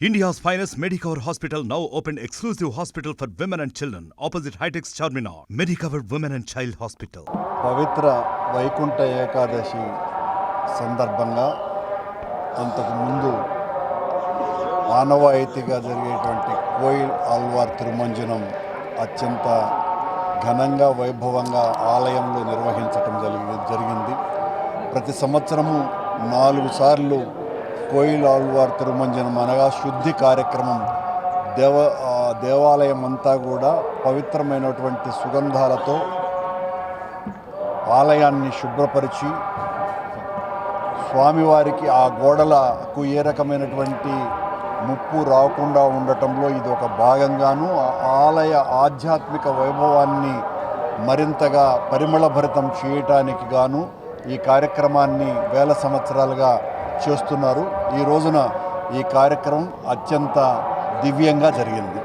India's finest Medicover Hospital now opened exclusive hospital for women and children opposite Hightex Charminar. Medicover Women and Child Hospital. పవిత్ర వైకుంఠ ఏకాదశి సందర్భంగా అంతకు ముందు ఆనవాయితీగా జరిగేటువంటి కోయిల్ ఆల్వార్ తిరుమంజనం అత్యంత ఘనంగా వైభవంగా ఆలయంలో నిర్వహించటం జరిగింది. ప్రతి సంవత్సరము 4 సార్లు కోయిల్ ఆల్వార్ తిరుమంజనం అనగా శుద్ధి కార్యక్రమం దేవాలయం అంతా కూడా పవిత్రమైనటువంటి సుగంధాలతో ఆలయాన్ని శుభ్రపరిచి స్వామివారికి ఆ గోడలకు ఏ రకమైనటువంటి ముప్పు రాకుండా ఉండటంలో ఇది ఒక భాగంగాను ఆలయ ఆధ్యాత్మిక వైభవాన్ని మరింతగా పరిమళభరితం చేయటానికి గాను ఈ కార్యక్రమాన్ని వేల సంవత్సరాలుగా చేస్తున్నారు. ఈ రోజున ఈ కార్యక్రమం అత్యంత దివ్యంగా జరిగింది.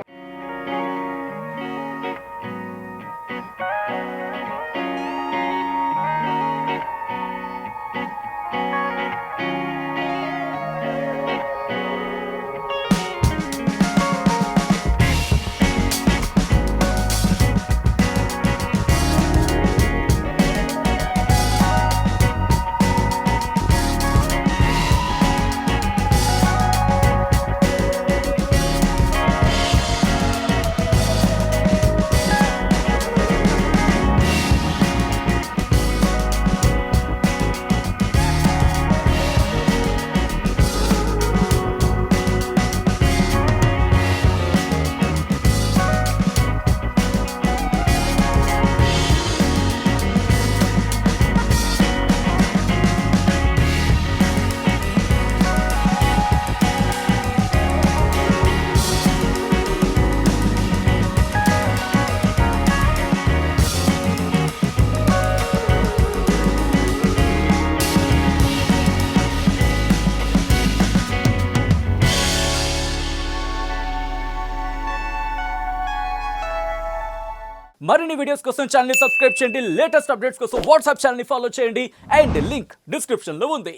మరిన్ని వీడియోస్ కోసం ఛానల్ ని సబ్స్క్రైబ్ చేయండి. లేటెస్ట్ అప్డేట్స్ కోసం వాట్సాప్ ఛానల్ ని ఫాలో చేయండి అండ్ లింక్ డిస్క్రిప్షన్ లో ఉంది.